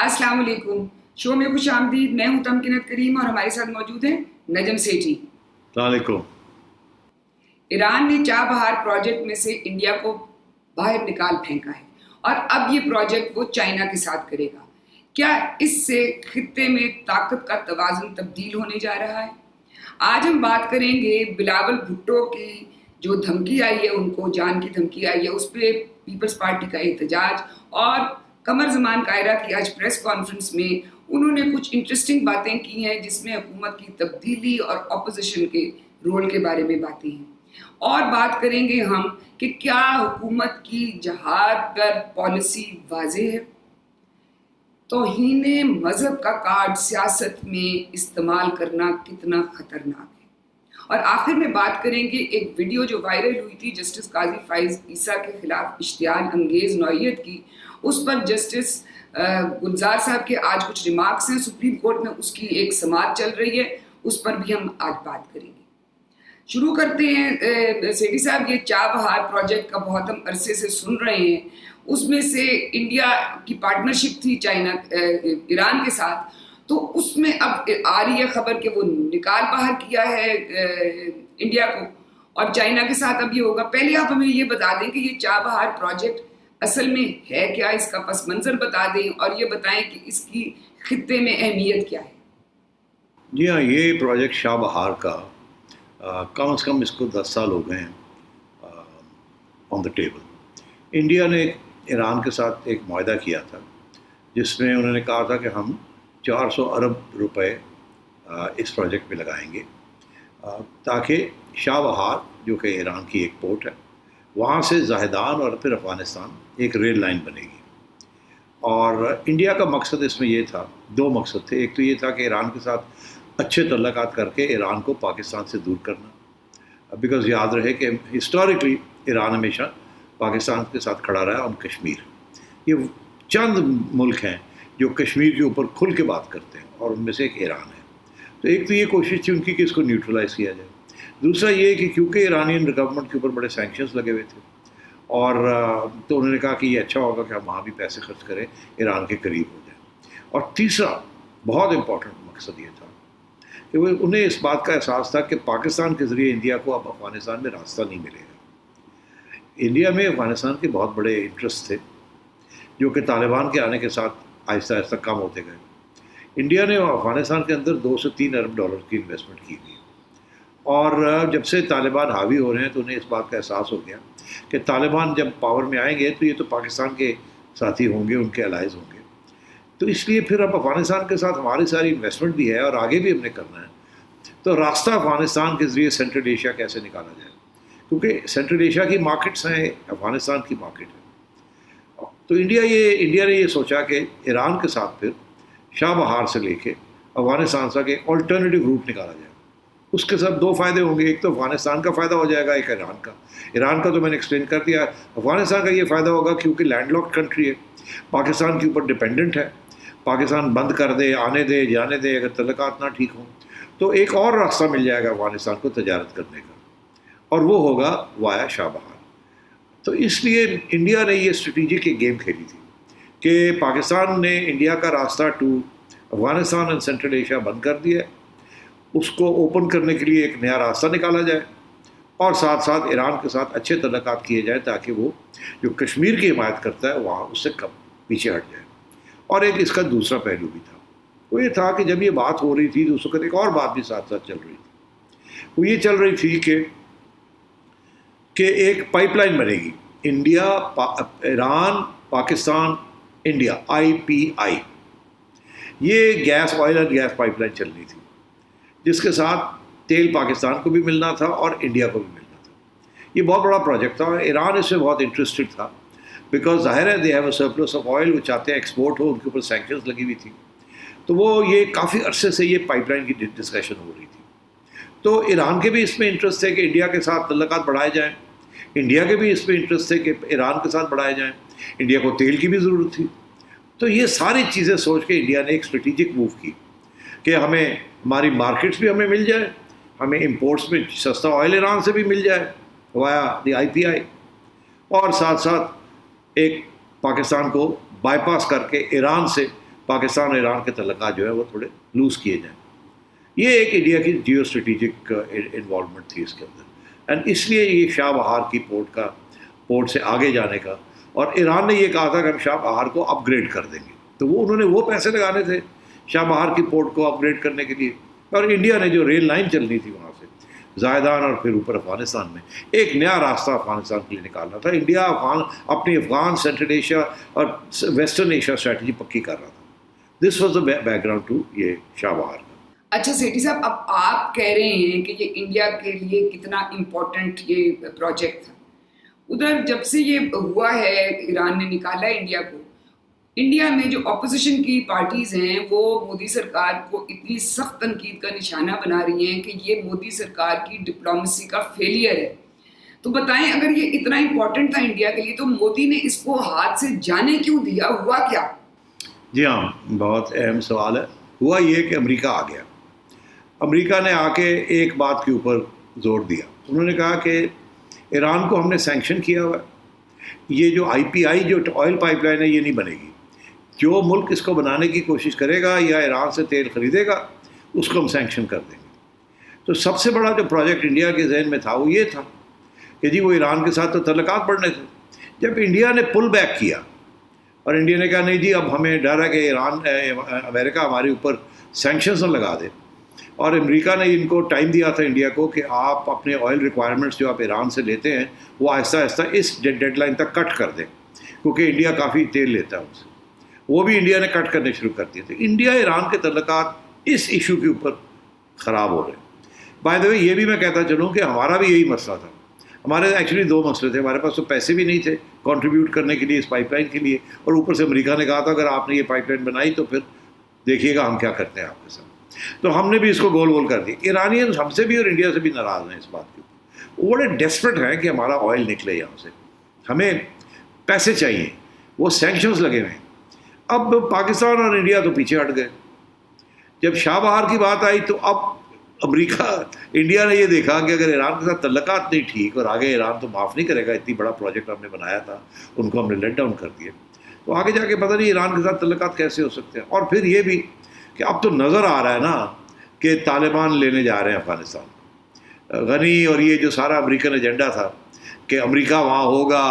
السلام علیکم. شو میں خوش آمدید. میں ہوں تمکنت کریم اور ہمارے ساتھ موجود ہیں نجم سیٹھی. السلام علیکم. ایران نے چابہار پروجیکٹ میں سے انڈیا کو باہر نکال پھینکا ہے اور اب یہ پروجیکٹ وہ چائنا کے ساتھ کرے گا. کیا اس سے خطے میں طاقت کا توازن تبدیل ہونے جا رہا ہے؟ آج ہم بات کریں گے بلاول بھٹو کی جو دھمکی آئی ہے، ان کو جان کی دھمکی آئی ہے، اس پہ پیپلز پارٹی کا احتجاج، اور قمر زمان قاہرہ کی آج پریس کانفرنس میں انہوں نے کچھ انٹرسٹنگ باتیں کی ہیں جس میں حکومت کی تبدیلی اور اپوزیشن کے رول کے بارے میں باتیں ہیں. اور بات کریں گے ہم کہ کیا حکومت کی جہاد پر پالیسی واضح ہے؟ توہین مذہب کا کارڈ سیاست میں استعمال کرنا کتنا خطرناک ہے. اور آخر میں بات کریں گے ایک ویڈیو جو وائرل ہوئی تھی جسٹس قاضی فائز عیسیٰ کے خلاف اشتعال انگیز نوعیت کی. اس پر جسٹس گلزار صاحب کے آج کچھ ریمارکس ہیں. سپریم کورٹ میں اس کی ایک سماعت چل رہی ہے، اس پر بھی ہم آج بات کریں گے. شروع کرتے ہیں. سیٹھی صاحب، یہ چابہار پروجیکٹ کا بہت ہم عرصے سے سن رہے ہیں. اس میں سے انڈیا کی پارٹنرشپ تھی ایران کے ساتھ، تو اس میں اب آ رہی ہے خبر کہ وہ نکال باہر کیا ہے انڈیا کو، اور چائنا کے ساتھ اب یہ ہوگا. پہلے آپ ہمیں یہ بتا دیں کہ یہ چابہار پروجیکٹ اصل میں ہے کیا، اس کا پس منظر بتا دیں، اور یہ بتائیں کہ اس کی خطے میں اہمیت کیا ہے. جی ہاں، یہ پروجیکٹ شاہ بہار کا کم از کم اس کو 10 سال ہو گئے ہیں آن دا ٹیبل. انڈیا نے ایران کے ساتھ ایک معاہدہ کیا تھا جس میں انہوں نے کہا تھا کہ ہم 400 ارب روپے اس پروجیکٹ میں لگائیں گے تاکہ شاہ بہار جو کہ ایران کی ایک پورٹ ہے، وہاں سے زاہدان اور پھر افغانستان ایک ریل لائن بنے گی. اور انڈیا کا مقصد اس میں یہ تھا، 2 مقصد تھے. ایک تو یہ تھا کہ ایران کے ساتھ اچھے تعلقات کر کے ایران کو پاکستان سے دور کرنا، بیکاز یاد رہے کہ ہسٹوریکلی ایران ہمیشہ پاکستان کے ساتھ کھڑا رہا. اور کشمیر، یہ چند ملک ہیں جو کشمیر کے اوپر کھل کے بات کرتے ہیں، اور ان میں سے ایک ایران ہے. تو ایک تو یہ کوشش تھی ان کی کہ اس کو نیوٹرلائز کیا جائے. دوسرا یہ کہ کیونکہ ایرانین گورنمنٹ کے اوپر بڑے سینکشنز لگے ہوئے تھے، اور تو انہوں نے کہا کہ یہ اچھا ہوگا کہ ہم وہاں بھی پیسے خرچ کریں، ایران کے قریب ہو جائیں. اور تیسرا بہت امپورٹنٹ مقصد یہ تھا کہ انہیں اس بات کا احساس تھا کہ پاکستان کے ذریعے انڈیا کو اب افغانستان میں راستہ نہیں ملے گا. انڈیا میں افغانستان کے بہت بڑے انٹرسٹ تھے جو کہ طالبان کے آنے کے ساتھ آہستہ آہستہ کم ہوتے گئے. انڈیا نے افغانستان کے اندر 2 سے 3 ارب ڈالر کی انویسٹمنٹ کی ہوئی، اور جب سے طالبان حاوی ہو رہے ہیں تو انہیں اس بات کا احساس ہو گیا کہ طالبان جب پاور میں آئیں گے تو یہ تو پاکستان کے ساتھی ہوں گے، ان کے الائز ہوں گے. تو اس لیے پھر اب افغانستان کے ساتھ ہماری ساری انویسٹمنٹ بھی ہے اور آگے بھی ہم نے کرنا ہے. تو راستہ افغانستان کے ذریعے سینٹرل ایشیا کیسے نکالا جائے، کیونکہ سینٹرل ایشیا کی مارکیٹس ہیں، افغانستان کی مارکیٹ ہے. تو انڈیا نے یہ سوچا کہ ایران کے ساتھ پھر شاہ بہار سے لے کے افغانستان تک ایک آلٹرنیٹیو روٹ نکالا جائے. اس کے ساتھ 2 فائدے ہوں گے، ایک تو افغانستان کا فائدہ ہو جائے گا، ایک ایران کا تو میں نے ایکسپلین کر دیا. افغانستان کا یہ فائدہ ہوگا کیونکہ لینڈ لاکڈ کنٹری ہے، پاکستان کے اوپر ڈپینڈنٹ ہے. پاکستان بند کر دے، آنے دے جانے دے، اگر تعلقات نہ ٹھیک ہوں تو ایک اور راستہ مل جائے گا افغانستان کو تجارت کرنے کا، اور وہ ہوگا وایا شاہ بہار. تو اس لیے انڈیا نے یہ اسٹریٹجک ایک گیم کھیلی تھی کہ پاکستان نے انڈیا کا راستہ to Afghanistan and central Asia بند کر دیا ہے، اس کو اوپن کرنے کے لیے ایک نیا راستہ نکالا جائے، اور ساتھ ساتھ ایران کے ساتھ اچھے تعلقات کیے جائیں تاکہ وہ جو کشمیر کی حمایت کرتا ہے وہاں اس سے کم پیچھے ہٹ جائے. اور ایک اس کا دوسرا پہلو بھی تھا، وہ یہ تھا کہ جب یہ بات ہو رہی تھی تو اس وقت ایک اور بات بھی ساتھ ساتھ چل رہی تھی. وہ یہ چل رہی تھی کہ ایک پائپ لائن بنے گی India Iran Pakistan India IPI. یہ گیس، آئل اور گیس پائپ لائن چلنی تھی جس کے ساتھ تیل پاکستان کو بھی ملنا تھا اور انڈیا کو بھی ملنا تھا. یہ بہت بڑا پروجیکٹ تھا اور ایران اس میں بہت انٹرسٹڈ تھا، بیکاز ظاہر ہے they have a surplus of oil, وہ چاہتے ہیں ایکسپورٹ ہو، ان کے اوپر سینکشنز لگی ہوئی تھی. تو وہ یہ کافی عرصے سے یہ پائپ لائن کی ڈسکشن ہو رہی تھی. تو ایران کے بھی اس میں انٹرسٹ ہے کہ انڈیا کے ساتھ تعلقات بڑھائے جائیں، انڈیا کے بھی اس میں انٹرسٹ ہے کہ ایران کے ساتھ بڑھائے جائیں. انڈیا کو تیل کی بھی ضرورت تھی. تو یہ ساری چیزیں سوچ کے انڈیا نے ایک اسٹریٹجک موو کی کہ ہماری مارکیٹس بھی ہمیں مل جائے، ہمیں امپورٹس میں سستا آئل ایران سے بھی مل جائے وایا دی IPI، اور ساتھ ساتھ ایک پاکستان کو بائی پاس کر کے ایران سے پاکستان اور ایران کے تعلقات جو ہے وہ تھوڑے لوز کیے جائیں. یہ ایک انڈیا کی جیو اسٹریٹجک انوالومنٹ تھی اس کے اندر. اینڈ اس لیے یہ شاہ بہار کی پورٹ سے آگے جانے کا, اور ایران نے یہ کہا تھا کہ ہم شاہ بہار کو اپ گریڈ کر دیں گے, تو انہوں نے وہ پیسے لگانے تھے شاہ بہار کی پورٹ کو اپ گریڈ کرنے کے لیے. اور انڈیا نے جو ریل لائن چلنی تھی وہاں سے زائدان اور پھر اوپر افغانستان میں ایک نیا راستہ افغانستان کے لیے نکالنا تھا. انڈیا اپنی افغان سینٹرل ایشیا اور ویسٹرن ایشیا اسٹریٹجی پکی کر رہا تھا. This was the background to یہ شاہ بہار کا. اچھا سیٹھی صاحب, اب آپ کہہ رہے ہیں کہ یہ انڈیا کے لیے کتنا امپورٹنٹ یہ پروجیکٹ تھا. ادھر جب سے یہ ہوا ہے, ایران نے نکالا ہے انڈیا کو, انڈیا میں جو اپوزیشن کی پارٹیز ہیں وہ مودی سرکار کو اتنی سخت تنقید کا نشانہ بنا رہی ہیں کہ یہ مودی سرکار کی ڈپلومیسی کا فیلئر ہے. تو بتائیں, اگر یہ اتنا امپورٹنٹ تھا انڈیا کے لیے تو مودی نے اس کو ہاتھ سے جانے کیوں دیا, ہوا کیا؟ جی ہاں, بہت اہم سوال ہے. ہوا یہ کہ امریکہ آ گیا. امریکہ نے آ کے ایک بات کے اوپر زور دیا. انہوں نے کہا کہ ایران کو ہم نے سینکشن کیا ہوا ہے, یہ جو IPI جو آئل پائپ لائن ہے یہ نہیں بنے گی. جو ملک اس کو بنانے کی کوشش کرے گا یا ایران سے تیل خریدے گا اس کو ہم سینکشن کر دیں گے. تو سب سے بڑا جو پروجیکٹ انڈیا کے ذہن میں تھا وہ یہ تھا کہ جی وہ ایران کے ساتھ تو تعلقات بڑھنے تھے. جب انڈیا نے پل بیک کیا اور انڈیا نے کہا نہیں جی اب ہمیں ڈر ہے کہ امریکہ ہمارے اوپر سینکشنز نہ لگا دے, اور امریکہ نے ان کو ٹائم دیا تھا انڈیا کو کہ آپ اپنے آئل ریکوائرمنٹس جو آپ ایران سے لیتے ہیں وہ آہستہ آہستہ اس ڈیڈ لائن تک کٹ کر دیں, کیونکہ انڈیا کافی تیل لیتا ہے ان سے. وہ بھی انڈیا نے کٹ کرنے شروع کر دیے تھے. انڈیا ایران کے تعلقات اس ایشو کے اوپر خراب ہو رہے ہیں. بائی دا وے یہ بھی میں کہتا چلوں کہ ہمارا بھی یہی مسئلہ تھا. ہمارے ایکچولی 2 مسئلے تھے. ہمارے پاس تو پیسے بھی نہیں تھے کنٹریبیوٹ کرنے کے لیے اس پائپ لائن کے لیے, اور اوپر سے امریکہ نے کہا تھا اگر آپ نے یہ پائپ لائن بنائی تو پھر دیکھیے گا ہم کیا کرتے ہیں آپ کے ساتھ. تو ہم نے بھی اس کو گول گول کر دیا. ایرانیئنز ہم سے بھی اور انڈیا سے بھی ناراض ہیں اس بات کے اوپر. وہ بڑے ڈیسپریٹ ہیں کہ ہمارا آئل نکلے یہاں سے, ہمیں پیسے چاہیے. وہ سینکشنز لگے ہوئے ہیں. اب پاکستان اور انڈیا تو پیچھے ہٹ گئے. جب شاہ بہار کی بات آئی تو اب انڈیا نے یہ دیکھا کہ اگر ایران کے ساتھ تعلقات نہیں ٹھیک, اور آگے ایران تو معاف نہیں کرے گا, اتنی بڑا پروجیکٹ ہم نے بنایا تھا, ان کو ہم نے لیٹ ڈاؤن کر دیا, تو آگے جا کے پتہ نہیں ایران کے ساتھ تعلقات کیسے ہو سکتے ہیں. اور پھر یہ بھی کہ اب تو نظر آ رہا ہے نا کہ طالبان لینے جا رہے ہیں افغانستان. غنی اور یہ جو سارا امریکن ایجنڈا تھا کہ امریکہ وہاں ہوگا,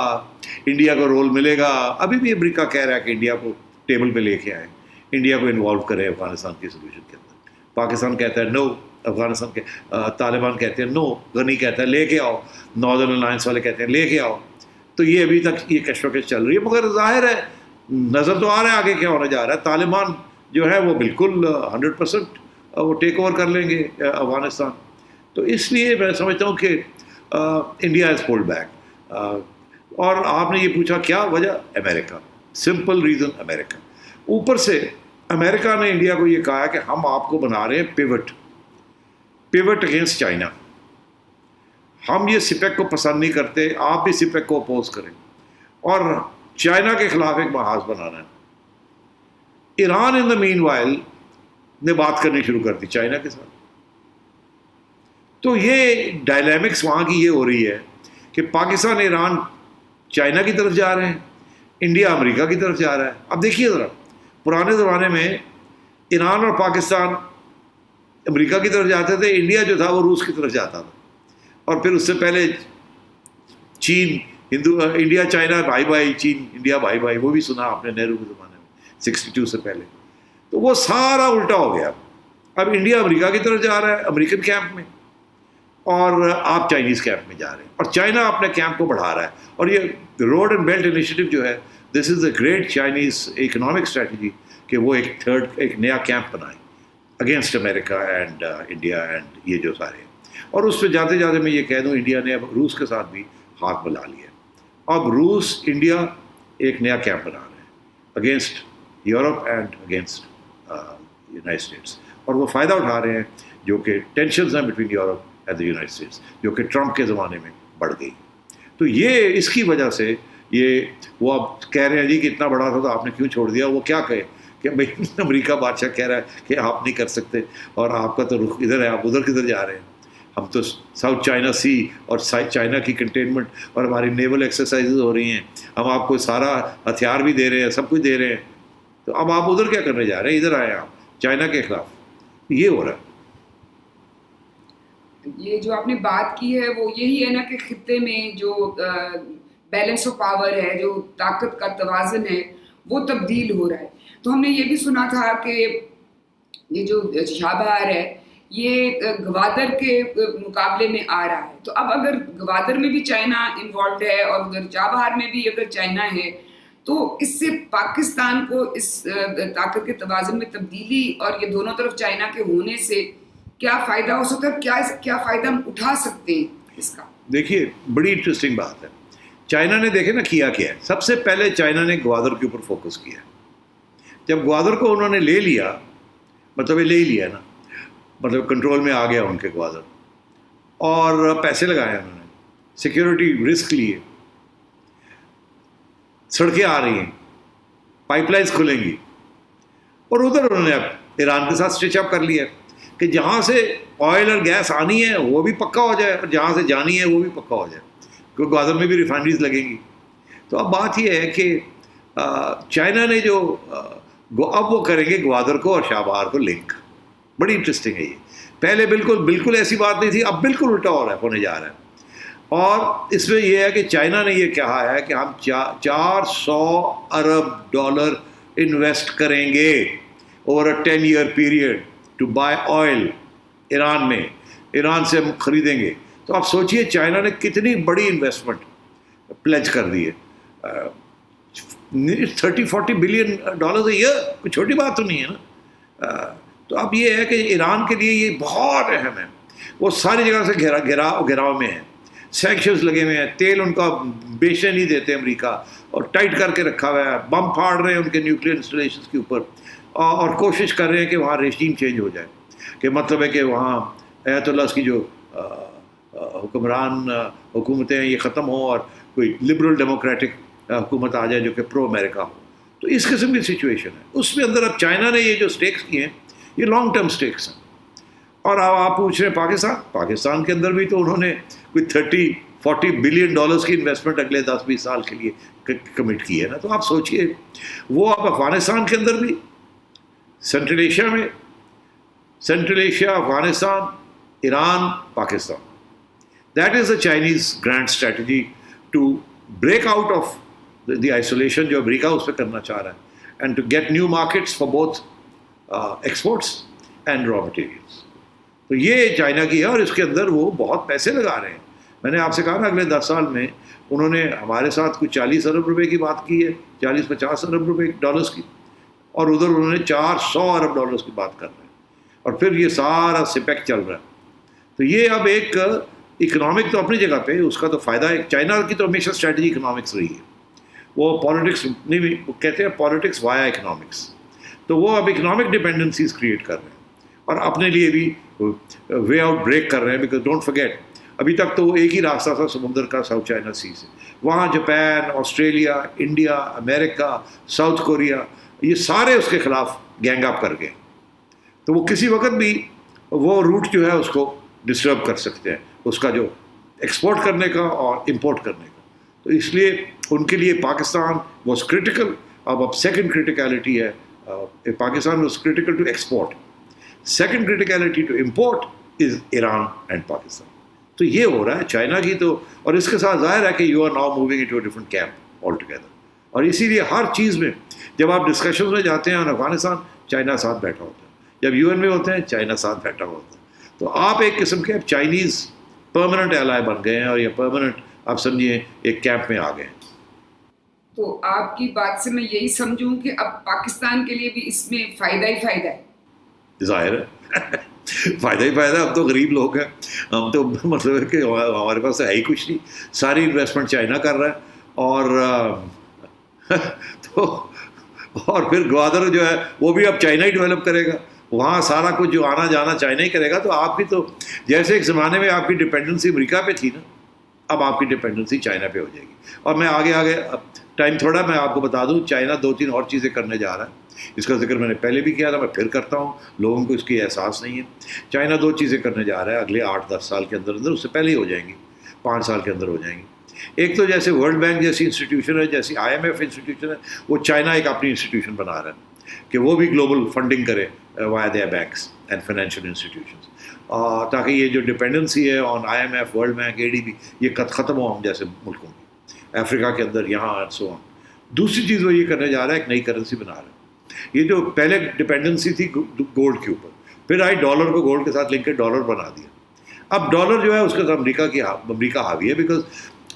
انڈیا کو رول ملے گا, ابھی بھی امریکہ کہہ رہا ہے کہ انڈیا کو ٹیبل پہ لے کے آئیں, انڈیا کو انوالو کریں افغانستان کی سولوشن کے اندر. پاکستان کہتا ہے نو, افغانستان کے طالبان کہتے ہیں نو, غنی کہتا ہے لے کے آؤ, ناردرن الائنس والے کہتے ہیں لے کے آؤ. تو یہ ابھی تک یہ کشمکش چل رہی ہے, مگر ظاہر ہے نظر تو آ رہا ہے آگے کیا ہونے جا رہا ہے. طالبان جو ہے وہ بالکل 100% وہ ٹیک اوور کر لیں گے افغانستان. تو اس لیے میں سمجھتا ہوں کہ انڈیا ہیز پولڈ بیک. اور آپ نے یہ پوچھا کیا وجہ, امریکہ. سمپل ریزن امریکہ. اوپر سے امریکہ نے انڈیا کو یہ کہا کہ ہم آپ کو بنا رہے ہیں پیوٹ اگینسٹ چائنا. ہم یہ سپیک کو پسند نہیں کرتے, آپ بھی سپیک کو اپوز کریں, اور چائنا کے خلاف ایک محاذ بنانا ہے. ایران ان دا مین وائل نے بات کرنی شروع کر دی چائنا کے ساتھ. تو یہ ڈائنامکس وہاں کی یہ ہو رہی ہے کہ پاکستان ایران چائنا کی طرف جا رہے ہیں, انڈیا امریکہ کی طرف جا رہا ہے. اب دیکھیے ذرا, پرانے زمانے میں ایران اور پاکستان امریکہ کی طرف جاتے تھے, انڈیا جو تھا وہ روس کی طرف جاتا تھا, اور پھر اس سے پہلے چین انڈیا چائنا بھائی بھائی, چین انڈیا بھائی بھائی, وہ بھی سنا آپ نے نہرو کے زمانے میں 62 سے پہلے. تو وہ سارا الٹا ہو گیا. اب انڈیا امریکہ کی طرف جا رہا ہے امریکن کیمپ میں, اور آپ چائنیز کیمپ میں جا رہے ہیں, اور چائنا اپنے کیمپ کو بڑھا رہا ہے. اور یہ روڈ اینڈ بیلٹ انیشیٹو جو ہے, this is a great Chinese economic strategy کہ وہ ایک نیا کیمپ بنائیں against America and India and یہ جو سارے. اور اس پہ جاتے جاتے میں یہ کہہ دوں, انڈیا نے اب روس کے ساتھ بھی ہاتھ ملا لیا. اب روس انڈیا ایک نیا کیمپ بنا رہے ہیں against Europe and against United States, اور وہ فائدہ اٹھا رہے ہیں جو کہ ٹینشنز ہیں between Europe and the United States, جو کہ ٹرمپ کے زمانے میں بڑھ گئی. تو یہ اس کی وجہ سے یہ وہ اب کہہ رہے ہیں جی کہ اتنا بڑا تھا تو آپ نے کیوں چھوڑ دیا. وہ کیا کہے کہ بھائی امریکہ بادشاہ کہہ رہا ہے کہ آپ نہیں کر سکتے, اور آپ کا تو رخ ادھر ہے, آپ ادھر کدھر جا رہے ہیں. ہم تو ساؤتھ چائنا سی اور چائنا کی کنٹینمنٹ اور ہماری نیول ایکسرسائزز ہو رہی ہیں, ہم آپ کو سارا ہتھیار بھی دے رہے ہیں, سب کچھ دے رہے ہیں, تو تو اب آپ ادھر کیا کرنے جا رہے ہیں؟ ادھر آئے آپ چائنا کے خلاف. یہ ہو رہا ہے. یہ جو آپ نے بات کی ہے وہ یہی ہے نا کہ خطے میں جو بیلنس آف پاور ہے، جو طاقت کا توازن ہے، وہ تبدیل ہو رہا ہے. تو ہم نے یہ بھی سنا تھا کہ یہ جو شاہ بہار ہے یہ گوادر کے مقابلے میں آ رہا ہے. تو اب اگر گوادر میں بھی چائنا انوالوڈ ہے اور ادھر چاہ بہار میں بھی اگر چائنا ہے، تو اس سے پاکستان کو اس طاقت کے توازن میں تبدیلی اور یہ دونوں طرف چائنا کے ہونے سے کیا فائدہ ہو سکتا ہے؟ کیا فائدہ ہم اٹھا سکتے ہیں اس کا؟ دیکھیے بڑی انٹرسٹنگ بات ہے. چائنا نے دیکھے نا کیا ہے. سب سے پہلے چائنا نے گوادر کے اوپر فوکس کیا. جب گوادر کو انہوں نے لے لیا، مطلب یہ لے ہی لیا نا، مطلب کنٹرول میں آ گیا ان کے گوادر، اور پیسے لگائے انہوں نے، سیکیورٹی رسک لیے، سڑکیں آ رہی ہیں، پائپ لائنس کھلیں گی، اور ادھر انہوں نے اب ایران کے ساتھ اسٹچ اپ کر لیا کہ جہاں سے آئل اور گیس آنی ہے وہ بھی پکا ہو جائے، اور جہاں سے جانی ہے وہ بھی پکا ہو جائے، کیونکہ گوادر میں بھی ریفائنریز لگیں گی. تو اب بات یہ ہے کہ چائنا نے جو اب وہ کریں گے گوادر کو اور شاہ بہار کو لنک. بڑی انٹرسٹنگ ہے یہ. پہلے بالکل ایسی بات نہیں تھی، اب بالکل الٹا ہو رہا ہے، ہونے جا رہا ہے. اور اس میں یہ ہے کہ چائنا نے یہ کہا ہے کہ ہم $400 ارب انویسٹ کریں گے over a 10-year period to buy oil Iran میں، ایران سے ہم خریدیں گے. تو آپ سوچئے چائنا نے کتنی بڑی انویسٹمنٹ پلیج کر دی ہے. $30-40 بلین ایئر، کوئی چھوٹی بات تو نہیں ہے نا. تو اب یہ ہے کہ ایران کے لیے یہ بہت اہم ہے. وہ ساری جگہ سے گھیراؤ میں ہیں، سینکشنز لگے ہوئے ہیں، تیل ان کا بیچنے نہیں دیتے امریکہ، اور ٹائٹ کر کے رکھا ہوا ہے، بم پھاڑ رہے ہیں ان کے نیوکلیر انسٹالیشنز کے اوپر، اور کوشش کر رہے ہیں کہ وہاں ریجیم چینج ہو جائے، کہ مطلب ہے کہ وہاں آیت اللہ کی جو حکمران حکومتیں ہیں یہ ختم ہوں اور کوئی لبرل ڈیموکریٹک حکومت آ جائے جو کہ پرو امریکہ ہو. تو اس قسم کی سچویشن ہے. اس میں اندر اب چائنا نے یہ جو سٹیکس کیے ہیں یہ لانگ ٹرم سٹیکس ہیں. اور اب آپ پوچھ رہے ہیں پاکستان کے اندر بھی تو انہوں نے کوئی $30-40 بلین کی انویسٹمنٹ اگلے 10-20 سال کے لیے کمٹ کی ہے نا. تو آپ سوچئے وہ اب افغانستان کے اندر بھی، سینٹرل ایشیا میں، Central Asia, Afghanistan, Iran, Pakistan. That is the Chinese grand strategy to break out of the isolation جو امریکہ اس پہ کرنا چاہ رہا ہے، and to get new markets for both exports and raw materials. تو یہ چائنا کی ہے، اور اس کے اندر وہ بہت پیسے لگا رہے ہیں. میں نے آپ سے کہا نا اگلے 10 سال میں انہوں نے ہمارے ساتھ کچھ $40 ارب کی بات کی ہے، $40-50 ارب کی، اور ادھر انہوں نے $400 ارب کی بات کر رہے ہیں، اور پھر یہ سارا سپیک چل رہا ہے. تو یہ اب ایک اکنامک تو اپنی جگہ پہ اس کا تو فائدہ ہے. چائنا کی تو ہمیشہ اسٹریٹجی اکنامکس رہی ہے، وہ پالیٹکس نہیں، وہ کہتے ہیں پالیٹکس وایا اکنامکس. تو وہ اب اکنامک ڈپینڈنسیز کریٹ کر رہے ہیں اور اپنے لیے بھی وے آؤٹ بریک کر رہے ہیں. بیکاز ڈونٹ فرگیٹ ابھی تک تو وہ ایک ہی راستہ تھا سمندر کا، ساؤتھ چائنا سی سے. وہاں جاپان، آسٹریلیا، انڈیا، امریکہ، ساؤتھ کوریا، یہ سارے اس کے خلاف گینگ اپ کر گئے. تو وہ کسی وقت بھی وہ روٹ جو ہے اس کو ڈسٹرب کر سکتے ہیں، اس کا جو ایکسپورٹ کرنے کا اور امپورٹ کرنے کا. تو اس لیے ان کے لیے پاکستان واز کریٹیکل. اب سیکنڈ کریٹیکلٹی ہے، Pakistan was critical to export. Second criticality to import is Iran and Pakistan. تو یہ ہو رہا ہے چائنا کی تو، اور اس کے ساتھ ظاہر ہے کہ you are now moving into a different camp all together. اور اسی لیے ہر چیز میں جب آپ ڈسکشن میں جاتے ہیں اور افغانستان، چائنا ساتھ بیٹھا ہوتا ہے. جب UN میں ہوتے ہیں چائنا ساتھ بیٹھا ہوتا ہے. تو آپ ایک قسم کے اب چائنیز پرماننٹ ایلائی بن گئے ہیں، اور یہ پرماننٹ آپ سمجھیے ایک کیمپ میں آ گئے ہیں. تو آپ کی بات سے میں یہی سمجھوں کہ اب پاکستان کے لیے بھی اس میں فائدہ ہی فائدہ ہے. ظاہر ہے فائدہ ہی فائدہ. اب تو غریب لوگ ہیں ہم، تو مطلب ہے کہ ہمارے پاس ہے ہی کچھ نہیں. ساری انویسٹمنٹ چائنا کر رہا ہے، اور تو اور پھر گوادر جو ہے وہ بھی اب چائنا ہی ڈیولپ کرے گا. وہاں سارا کچھ جو آنا جانا چائنا ہی کرے گا. تو آپ کی تو جیسے ایک زمانے میں آپ کی ڈپینڈنسی امریکہ پہ تھی نا، اب آپ کی ڈپینڈنسی چائنا پہ ہو جائے گی. اور میں آگے ٹائم تھوڑا میں آپ کو بتا دوں، چائنا 2-3 اور چیزیں کرنے جا رہا ہے. اس کا ذکر میں نے پہلے بھی کیا تھا، میں پھر کرتا ہوں، لوگوں کو اس کی احساس نہیں ہے. چائنا 2 چیزیں کرنے جا رہا ہے اگلے 8-10 سال کے اندر. اس سے پہلے ہی ہو جائیں گی، 5 سال کے اندر ہو جائیں گی. ایک تو جیسے ورلڈ بینک جیسی انسٹیٹیوشن ہے، جیسی IMF انسٹیٹیوشن ہے، وہ چائنا ایک اپنی انسٹیٹیوشن بنا رہا ہے. کہ وہ بھی گلوبل فنڈنگ کرے via their banks and financial institutions, تاکہ یہ جو ڈپینڈنسی ہے on IMF، world bank, ADB، یہ ختم ہو ہم جیسے ملکوں کی، افریقہ کے اندر یہاں اینڈ سو آن۔ دوسری چیز وہ یہ کرنے جا رہا ہے، ایک نئی کرنسی بنا رہا ہے۔ یہ جو پہلے ڈپینڈنسی تھی گولڈ کے اوپر، پھر آئی ڈالر کو گولڈ کے ساتھ لنک کے ڈالر بنا دیا۔ اب ڈالر جو ہے اس کے ساتھ امریکہ حاوی ہے، بیکاز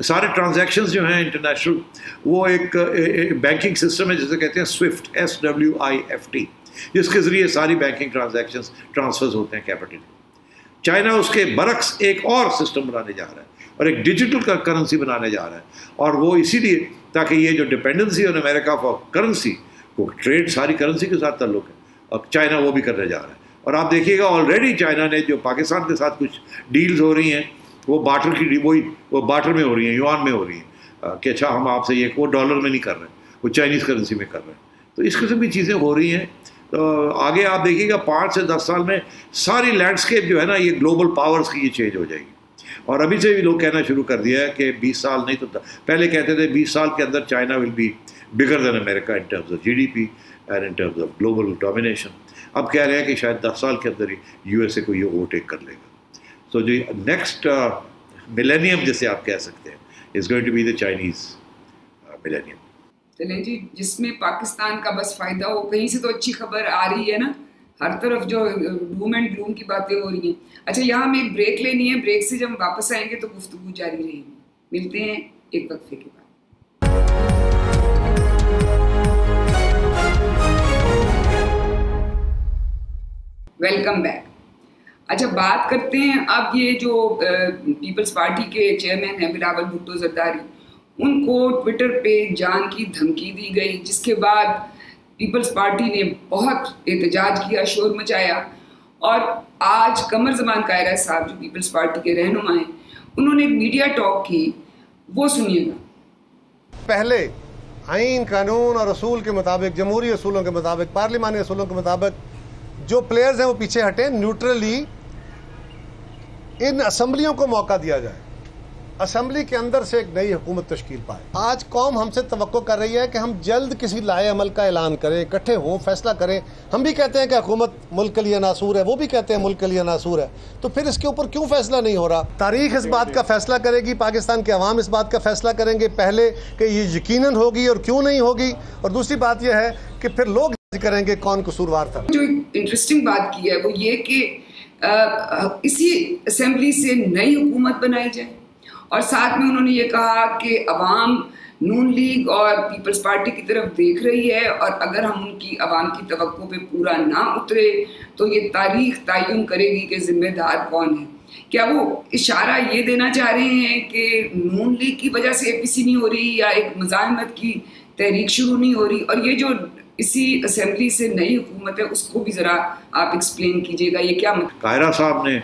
سارے ٹرانزیکشنز جو ہیں انٹرنیشنل، وہ ایک بینکنگ سسٹم ہے جسے کہتے ہیں SWIFT، SWIFT، جس کے ذریعے ساری بینکنگ ٹرانزیکشنز ٹرانسفرز ہوتے ہیں کیپٹل۔ چائنا اس کے برعکس ایک اور سسٹم بنانے جا رہا ہے اور ایک ڈیجیٹل کرنسی بنانے جا رہا ہے، اور وہ اسی لیے تاکہ یہ جو dependency on America for currency, کو ٹریڈ ساری کرنسی کے ساتھ تعلق ہے، اور چائنا وہ بھی کرنے جا رہا ہے۔ اور آپ دیکھیے گا آلریڈی چائنا نے جو پاکستان کے ساتھ کچھ ڈیلز ہو رہی ہیں، وہ بارٹر کی وہ بارٹر میں ہو رہی ہیں، یوان میں ہو رہی ہیں، کہ اچھا ہم آپ سے یہ وہ ڈالر میں نہیں کر رہے، وہ چائنیز کرنسی میں کر رہے ہیں۔ تو اس قسم کی چیزیں ہو رہی ہیں۔ تو آگے آپ دیکھیے گا 5 سے 10 سال میں ساری لینڈسکیپ جو ہے نا، یہ گلوبل پاورز کی یہ چینج ہو جائے گی۔ اور ابھی سے بھی لوگ کہنا شروع کر دیا ہے کہ 20 سال نہیں تو پہلے کہتے تھے 20 سال کے اندر China will be bigger than America in terms of GDP and in terms of global domination. اب کہہ رہے ہیں کہ شاید 10 سال کے اندر ہی USA کو یہ اوورٹیک کر لے گا۔ تو جو نیکسٹ ملینیم جیسے آپ کہہ سکتے ہیں، is going to be the Chinese millennium. چلیں جی، جس میں پاکستان کا بس فائدہ ہو، کہیں سے تو اچھی خبر آ رہی ہے نا، ہر طرف جو ڈوم اینڈ گلوم کی باتیں ہو رہی ہیں۔ اچھا، یہاں ہمیں ایک بریک لینی ہے، بریک سے جب ہم واپس آئیں گے تو گفتگو جاری رہے گی۔ ملتے ہیں ایک وقفے کے بعد۔ Welcome back. اچھا، بات کرتے ہیں اب یہ جو پیپلز پارٹی کے چیئرمین ہیں بلاول بھٹو زرداری، ان کو ٹویٹر پہ جان کی دھمکی دی گئی، جس کے بعد پیپلز پارٹی نے بہت احتجاج کیا، شور مچایا، اور آج قمر زمان قاہرہ صاحب جو پیپلز پارٹی کے رہنما ہیں، انہوں نے ایک میڈیا ٹاک کی، وہ سنیے گا۔ پہلے آئین، قانون اور اصول کے مطابق، جمہوری اصولوں کے مطابق، پارلیمانی اصولوں کے مطابق جو پلیئرز ہیں وہ پیچھے ہٹیں، نیوٹرلی ان اسمبلیوں کو موقع دیا جائے، اسمبلی کے اندر سے ایک نئی حکومت تشکیل پائے۔ آج قوم ہم سے توقع کر رہی ہے کہ ہم جلد کسی لائحہ عمل کا اعلان کریں، اکٹھے ہوں، فیصلہ کریں۔ ہم بھی کہتے ہیں کہ حکومت ملک کے لیے ناصور ہے، وہ بھی کہتے ہیں ملک کے لیے ناصور ہے، تو پھر اس کے اوپر کیوں فیصلہ نہیں ہو رہا؟ تاریخ اس بات کا فیصلہ کرے گی، پاکستان کے عوام اس بات کا فیصلہ کریں گے پہلے کہ یہ یقیناً ہوگی اور کیوں نہیں ہوگی، اور دوسری بات یہ ہے کہ پھر لوگ کریں گے کون قصوروار تھا۔ جو انٹرسٹنگ بات کی ہے وہ یہ کہ اسی اسمبلی سے نئی حکومت بنائی جائے، اور ساتھ میں انہوں نے یہ کہا کہ عوام نون لیگ اور پیپلز پارٹی کی طرف دیکھ رہی ہے، اور اگر ہم ان کی عوام کی توقع پہ پورا نہ اترے تو یہ تاریخ تعین کرے گی کہ ذمہ دار کون ہے۔ کیا وہ اشارہ یہ دینا چاہ رہے ہیں کہ نون لیگ کی وجہ سے APC نہیں ہو رہی، یا ایک مزاحمت کی تحریک شروع نہیں ہو رہی؟ اور یہ جو اسی اسمبلی سے نئی حکومت ہے، اس کو بھی ذرا آپ ایکسپلین کیجیے گا، یہ کیا مطلب؟ قاہرہ صاحب نے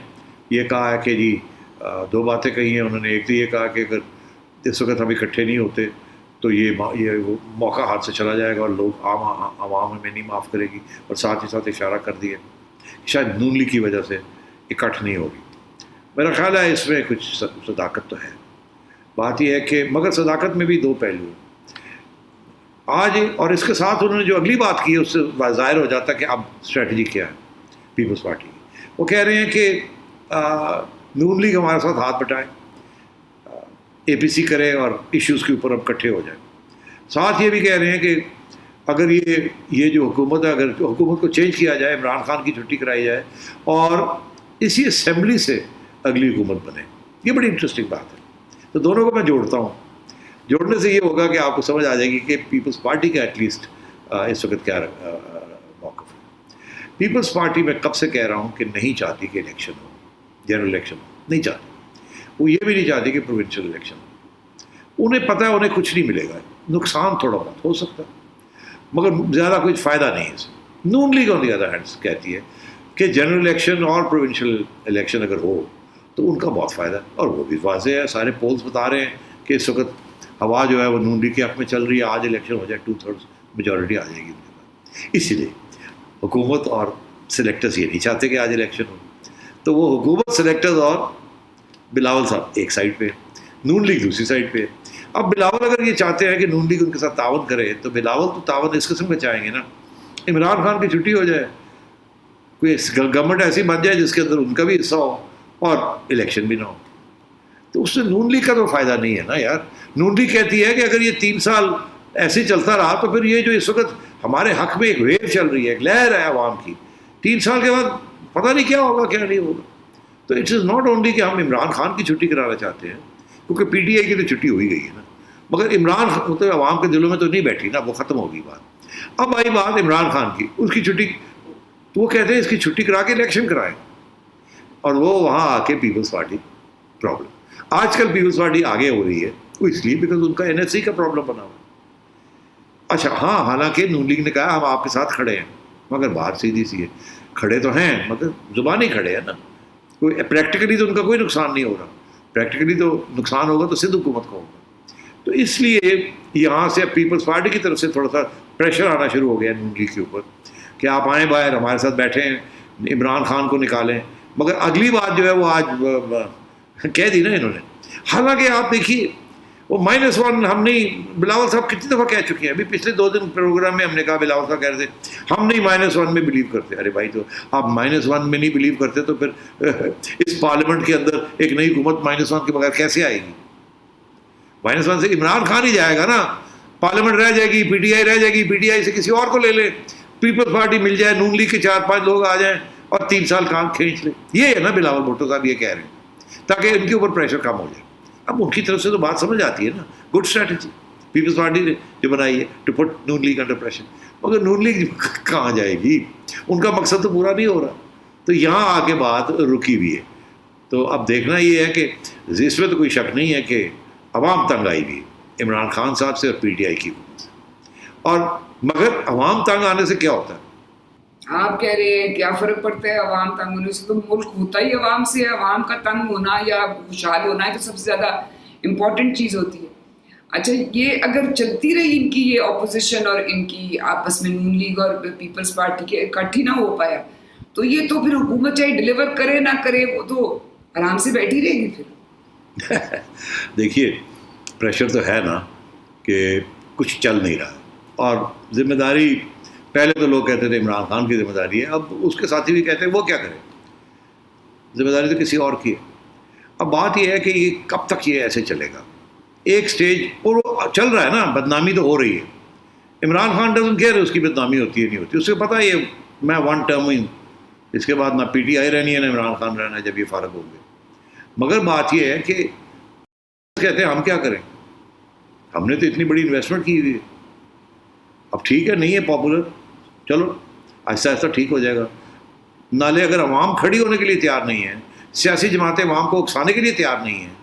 یہ کہا ہے کہ جی 2 باتیں کہی ہیں انہوں نے۔ ایک تو یہ کہا کہ اگر اس وقت ہم اکٹھے نہیں ہوتے تو یہ موقع ہاتھ سے چلا جائے گا اور لوگ عوام میں نہیں معاف کرے گی، اور ساتھ ہی ساتھ اشارہ کر دیا شاید نون لیگ کی وجہ سے اکٹھ نہیں ہوگی۔ میرا خیال ہے اس میں کچھ صداقت تو ہے۔ بات یہ ہے کہ مگر صداقت میں بھی 2 پہلو ہیں آج، اور اس کے ساتھ انہوں نے جو اگلی بات کی ہے اس سے ظاہر ہو جاتا ہے کہ اب اسٹریٹجی کیا ہے پیپلز پارٹی کی۔ وہ کہہ رہے ہیں کہ نون لیگ ہمارے ساتھ ہاتھ بٹائے، APC کرے اور ایشوز کے اوپر اب اکٹھے ہو جائیں۔ ساتھ یہ بھی کہہ رہے ہیں کہ اگر یہ جو حکومت ہے، اگر حکومت کو چینج کیا جائے، عمران خان کی چھٹی کرائی جائے اور اسی اسمبلی سے اگلی حکومت بنے، یہ بڑی انٹرسٹنگ بات ہے۔ تو دونوں کو میں جوڑتا ہوں۔ جوڑنے سے یہ ہوگا کہ آپ کو سمجھ آ جائے گی کہ پیپلز پارٹی کا ایٹ لیسٹ اس وقت کیا موقف ہے۔ پیپلز پارٹی میں کب سے کہہ رہا ہوں کہ نہیں چاہتی کہ الیکشن ہو، جنرل الیکشن ہو، نہیں چاہتی۔ وہ یہ بھی نہیں چاہتی کہ پروونشل الیکشن ہو۔ انہیں پتہ ہے انہیں کچھ نہیں ملے گا، نقصان تھوڑا بہت ہو سکتا ہے مگر زیادہ کچھ فائدہ نہیں ہے اس میں۔ Noon league on the other hand کہتی ہے کہ جنرل الیکشن اور پروونشل الیکشن اگر ہو تو ان کا بہت فائدہ ہے، اور وہ بھی واضح ہے، سارے پولز بتا رہے ہیں کہ اس وقت ہوا جو ہے وہ نون لیگ کے حق میں چل رہی ہے۔ آج الیکشن ہو جائے 2/3 میجورٹی آ جائے گی ان کے پاس۔ اسی لیے حکومت اور سلیکٹرز یہ نہیں چاہتے کہ آج الیکشن ہو، تو وہ حکومت، سلیکٹرز اور بلاول صاحب ایک سائڈ پہ، نون لیگ دوسری سائڈ پہ۔ اب بلاول اگر یہ چاہتے ہیں کہ نون لیگ ان کے ساتھ تعاون کرے تو بلاول تو تعاون اس قسم کا چاہیں گے نا عمران خان کی چھٹی ہو جائے, کوئی گورنمنٹ ایسی بن جائے جس کے اندر ان کا بھی حصہ ہو اور الیکشن بھی نہ ہو. تو اس سے نون لیگ کا تو فائدہ نہیں ہے نا یار. نون لیگ کہتی ہے کہ اگر یہ 3 سال ایسے ہی چلتا رہا تو پھر یہ جو اس وقت ہمارے حق میں ایک ویو چل رہی ہے, ایک لہر ہے عوام کی, 3 سال کے بعد پتہ نہیں کیا ہوگا کیا نہیں ہوگا. تو اٹس از ناٹ اونلی کہ ہم عمران خان کی چھٹی کرانا چاہتے ہیں, کیونکہ پی ٹی آئی کی تو چھٹی ہو ہی گئی ہے نا, مگر عمران خان تو عوام کے دلوں میں تو نہیں بیٹھی نا, وہ ختم ہو گئی بات. اب آئی بات عمران خان کی, اس کی چھٹی, تو وہ کہتے ہیں اس کی چھٹی کرا کے الیکشن کرائیں, اور وہ وہاں آ کے پیپلز پارٹی پرابلم. آج کل پیپلز پارٹی آگے ہو رہی ہے وہ اس لیے بیکاز ان کا این ایس سی کا پرابلم بنا ہوا. اچھا ہاں, حالانکہ نون لیگ نے کہا ہم آپ کے ساتھ کھڑے ہیں, مگر بات سیدھی سی ہے, کھڑے تو ہیں مگر زبانی کھڑے ہیں نا, کوئی پریکٹیکلی تو ان کا کوئی نقصان نہیں ہو رہا. پریکٹیکلی تو نقصان ہوگا تو سندھ حکومت کا ہوگا. تو اس لیے یہاں سے پیپلز پارٹی کی طرف سے تھوڑا سا پریشر آنا شروع ہو گیا نون لیگ کے اوپر کہ آپ آئیں باہر ہمارے ساتھ بیٹھیں, عمران خان کو نکالیں. مگر اگلی بات جو ہے وہ آج کہہ دی نا انہوں نے. حالانکہ آپ دیکھیے وہ -1 ہم نہیں, بلاول صاحب کتنی دفعہ کہہ چکے ہیں. ابھی پچھلے 2 دن پروگرام میں ہم نے کہا, بلاول صاحب کہہ رہے تھے ہم نہیں -1 میں بلیو کرتے. ارے بھائی, تو آپ -1 میں نہیں بلیو کرتے تو پھر اس پارلیمنٹ کے اندر ایک نئی حکومت -1 کے بغیر کیسے آئے گی؟ -1 سے عمران خان ہی جائے گا نا, پارلیمنٹ رہ جائے گی, پی ٹی آئی رہ جائے گی, پی ٹی آئی سے کسی اور کو لے لے, پیپلز پارٹی مل جائے, نون لیگ کے 4-5 لوگ آ جائیں اور 3 سال کام کھینچ لے. یہ ہے نا بلاول بھٹو صاحب یہ کہہ رہے ہیں, تاکہ ان کے اوپر پریشر کم ہو جائے. اب ان کی طرف سے تو بات سمجھ آتی ہے نا, گڈ اسٹریٹجی پیپلز پارٹی نے جو بنائی ہے to put Noon League under pressure. مگر نون لیگ کہاں جائے گی, ان کا مقصد تو پورا نہیں ہو رہا. تو یہاں آ کے بات رکی ہوئی ہے. تو اب دیکھنا یہ ہے کہ اس میں تو کوئی شک نہیں ہے کہ عوام تنگ آئی ہوئی ہے عمران خان صاحب سے اور پی ٹی آئی کی حکومت سے. اور مگر عوام تنگ آنے سے کیا ہوتا ہے؟ آپ کہہ رہے ہیں کیا فرق پڑتا ہے عوام تنگ ہونے سے؟ تو ملک ہوتا ہی عوام سے ہے. عوام کا تنگ ہونا یا خوشحال ہونا ہے تو سب سے زیادہ امپورٹنٹ چیز ہوتی ہے. اچھا, یہ اگر چلتی رہی ان کی یہ اپوزیشن اور ان کی آپس میں نون لیگ اور پیپلز پارٹی کے اکٹھی نہ ہو پایا, تو یہ تو پھر حکومت چاہے ڈلیور کرے نہ کرے وہ تو آرام سے بیٹھی رہے گی پھر. دیکھیے پریشر تو ہے نا کہ کچھ چل نہیں رہا, اور ذمہ داری پہلے تو لوگ کہتے تھے عمران خان کی ذمہ داری ہے, اب اس کے ساتھی بھی کہتے ہیں وہ کیا کرے, ذمہ داری تو کسی اور کی ہے. اب بات یہ ہے کہ یہ کب تک یہ ایسے چلے گا. ایک سٹیج اور وہ چل رہا ہے نا, بدنامی تو ہو رہی ہے. عمران خان ڈزنٹ کیئر اس کی بدنامی ہوتی ہے نہیں ہوتی, اس کو پتہ ہے یہ میں 1 ٹرم ہی ہوں, اس کے بعد نہ پی ٹی آئی رہنی ہے نہ عمران خان رہنا ہے جب یہ فارغ ہو گئے. مگر بات یہ ہے کہ کہتے ہیں ہم کیا کریں, ہم نے تو اتنی بڑی انویسٹمنٹ کی ہوئی ہے, اب ٹھیک ہے نہیں ہے پاپولر, چلو آہستہ آہستہ ٹھیک ہو جائے گا. نالے اگر عوام کھڑی ہونے کے لیے تیار نہیں ہے, سیاسی جماعتیں عوام کو اکسانے کے لیے تیار نہیں ہیں,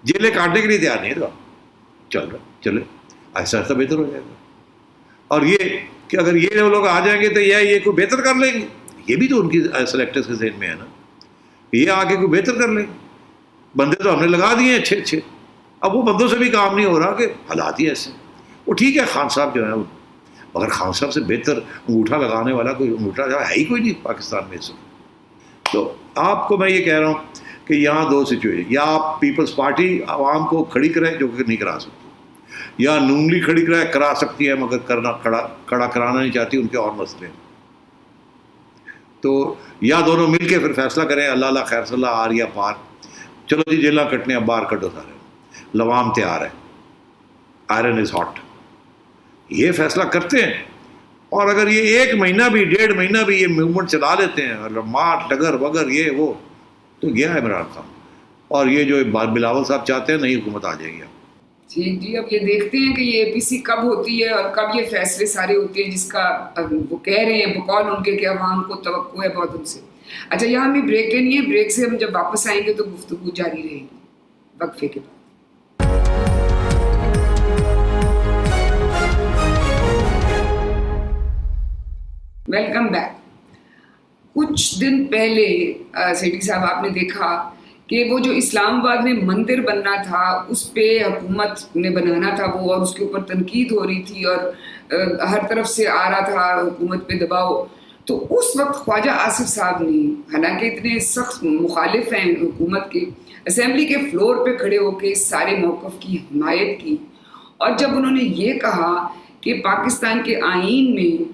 جیلیں کاٹنے کے لیے تیار نہیں ہے, تو چل رہا چلے آہستہ آہستہ بہتر ہو جائے گا. اور یہ کہ اگر یہ لوگ آ جائیں گے تو یہ کوئی بہتر کر لیں گے, یہ بھی تو ان کی سلیکٹرز کے ذہن میں ہے نا, یہ آ کے کوئی بہتر کر لیں گے. بندے تو ہم نے لگا دیے ہیں اچھے, اب وہ بندوں سے بھی کام نہیں ہو رہا کہ حالات ہی ایسے. وہ ٹھیک ہے خان صاحب جو ہے, مگر خان صاحب سے بہتر انگوٹھا لگانے والا کوئی انگوٹھا ہے ہی کوئی نہیں پاکستان میں اس وقت. تو آپ کو میں یہ کہہ رہا ہوں کہ یہاں 2 سچویشن, یا آپ پیپلز پارٹی عوام کو کھڑی کرے جو کہ نہیں کرا سکتی, یا نون لیگ کھڑی کرا سکتی ہے مگر کھڑا کرانا نہیں چاہتی, ان کے اور مسئلے ہیں. تو یا دونوں مل کے پھر فیصلہ کریں, اللہ اللہ خیر صلی اللہ آر یا پار, چلو جی جیلاں کٹنے اب باہر کٹو سارے, لوام تیار ہے, آئرن از ہاٹ, یہ فیصلہ کرتے ہیں. اور اگر یہ 1 مہینہ بھی 1.5 مہینہ بھی یہ موومنٹ چلا لیتے ہیں, مار ٹگر وگر یہ وہ, تو گیا ہے عمران خان. اور یہ جو بلاول صاحب چاہتے ہیں نئی حکومت آ جائے گی. ٹھیک جی, اب یہ دیکھتے ہیں کہ یہ اے پی سی کب ہوتی ہے اور کب یہ فیصلے سارے ہوتے ہیں جس کا وہ کہہ رہے ہیں بقول ان کے کہ عوام کو توقع ہے بہت ان سے. اچھا, یہاں ہمیں بریک لینی ہے, بریک سے ہم جب واپس آئیں گے تو گفتگو جاری رہے گی وقفے کے بعد. Welcome back. کچھ دن پہلے سیٹھی صاحب آپ نے دیکھا کہ وہ جو اسلام آباد میں مندر بننا تھا اس پہ حکومت نے بنانا تھا وہ, اور اس کے اوپر تنقید ہو رہی تھی اور ہر طرف سے آ رہا تھا حکومت پہ دباؤ. تو اس وقت خواجہ آصف صاحب نے, حالانکہ اتنے سخت مخالف ہیں حکومت کے, اسمبلی کے فلور پہ کھڑے ہو کے سارے موقف کی حمایت کی. اور جب انہوں نے یہ کہا کہ پاکستان کے آئین میں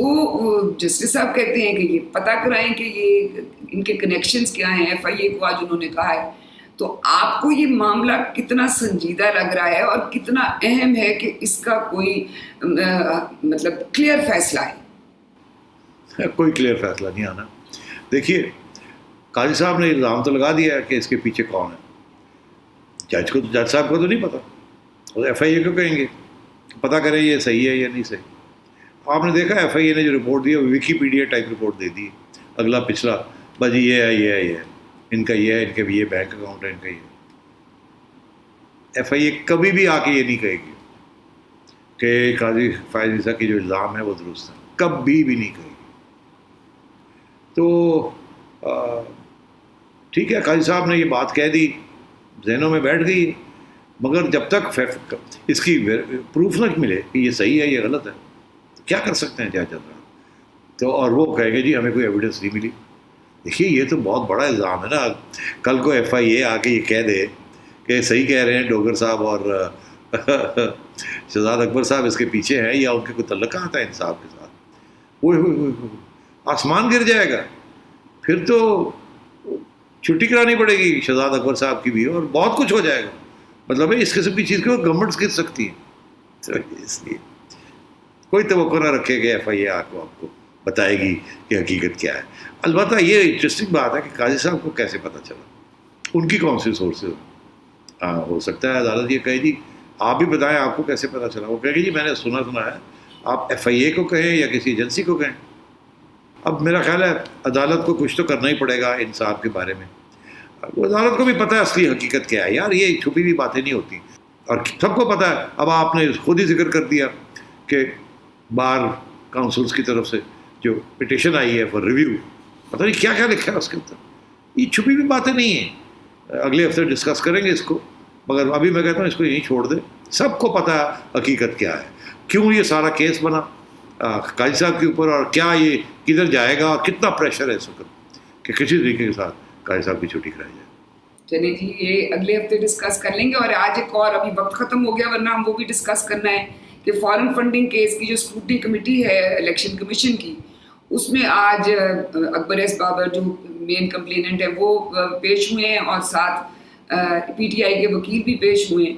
تو جسٹس صاحب کہتے ہیں کہ یہ پتہ کرائیں کہ یہ ان کے کنیکشنز کیا ہیں. ایف آئی اے کو آج انہوں نے کہا ہے. تو آپ کو یہ معاملہ کتنا سنجیدہ لگ رہا ہے اور کتنا اہم ہے کہ اس کا کوئی مطلب کلیئر فیصلہ ہے؟ کوئی کلیئر فیصلہ نہیں آنا. دیکھیے قاضی صاحب نے الزام تو لگا دیا ہے کہ اس کے پیچھے کون ہے. جج کو تو جج صاحب کو تو نہیں پتا, اور ایف آئی اے کو کہیں گے پتہ کریں یہ صحیح ہے یا نہیں صحیح. آپ نے دیکھا ایف آئی اے نے جو رپورٹ دیا ویکیپیڈیا ٹائپ رپورٹ دے دی, اگلا پچھلا بس یہ ہے یہ ہے یہ ہے, ان کا یہ ہے, ان کے بھی یہ بینک اکاؤنٹ ہے, ان کا یہ. ایف آئی اے کبھی بھی آ کے یہ نہیں کہے گی کہ قاضی فائز عیسیٰ کی جو الزام ہے وہ درست ہے, کبھی بھی نہیں کہے گی. تو ٹھیک ہے قاضی صاحب نے یہ بات کہہ دی, ذہنوں میں بیٹھ گئی, مگر جب تک اس کی پروف نہ ملے کہ یہ صحیح ہے یہ غلط ہے تو کیا کر سکتے ہیں جج صاحب. تو اور وہ کہے گے جی ہمیں کوئی ایویڈنس نہیں ملی. دیکھیے یہ تو بہت بڑا الزام ہے نا. کل کو ایف آئی اے آ کے یہ کہہ دے کہ صحیح کہہ رہے ہیں ڈوگر صاحب اور شہزاد اکبر صاحب اس کے پیچھے ہیں, یا ان کے کوئی تعلق کہاں تھا انصاف کے ساتھ, وہ آسمان گر جائے گا. پھر تو چھٹی کرانی پڑے گی شہزاد اکبر صاحب کی بھی, اور بہت کچھ ہو جائے گا. مطلب ہے اس قسم کی چیز کو گورنمنٹس گر سکتی ہیں. تو اس لیے کوئی توقع نہ رکھے کہ ایف آئی اے آپ کو بتائے گی کہ حقیقت کیا ہے. البتہ یہ انٹرسٹنگ بات ہے کہ قاضی صاحب کو کیسے پتہ چلا, ان کی کون سی سورس ہو سکتا ہے عدالت یہ کہے جی آپ بھی بتائیں آپ کو کیسے پتہ چلا. وہ کہے گی جی میں نے سنا ہے, آپ ایف آئی اے کو کہیں یا کسی ایجنسی کو کہیں. اب میرا خیال ہے عدالت کو کچھ تو کرنا ہی پڑے گا انصاف کے بارے میں. وہ عدالت کو بھی پتہ ہے اصلی حقیقت کیا ہے یار, یہ چھپی ہوئی باتیں نہیں ہوتی, اور سب کو پتہ ہے. اب آپ نے خود ہی ذکر کر دیا کہ بار کاؤنسلس کی طرف سے جو پٹیشن آئی ہے فار ریویو, پتہ نہیں کیا کیا لکھا ہے اس کے اندر. یہ چھپی ہوئی باتیں نہیں ہیں, اگلے ہفتے ڈسکس کریں گے اس کو, مگر ابھی میں کہتا ہوں اس کو یہیں چھوڑ دیں. سب کو پتہ ہے حقیقت کیا ہے, کیوں یہ سارا کیس بنا قاضی صاحب کے اوپر, اور کیا یہ کدھر جائے گا, اور کتنا پریشر ہے اس وقت کہ کسی طریقے کے ساتھ قاضی صاحب کی چھٹی کرائی جائے. چلیے جی یہ اگلے ہفتے ڈسکس کر لیں گے. اور آج ایک اور, ابھی وقت ختم ہو گیا ورنہ ہم وہ بھی ڈسکس کرنا ہے کہ فارن فنڈنگ کیس کی جو اسکروٹنی کمیٹی ہے الیکشن کمیشن کی, اس میں آج اکبر ایس بابر جو مین کمپلیننٹ ہے وہ پیش ہوئے ہیں, اور ساتھ پی ٹی آئی کے وکیل بھی پیش ہوئے ہیں.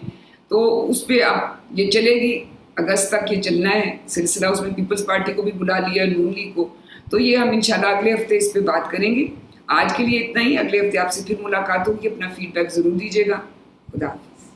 تو اس پہ اب یہ چلے گی, اگست تک یہ چلنا ہے سلسلہ. اس میں پیپلز پارٹی کو بھی بلا لیا, نون لیگ کو. تو یہ ہم انشاءاللہ اگلے ہفتے اس پہ بات کریں گے. آج کے لیے اتنا ہی, اگلے ہفتے آپ سے پھر ملاقات ہوگی. اپنا فیڈ بیک ضرور دیجیے گا. خدا حافظ.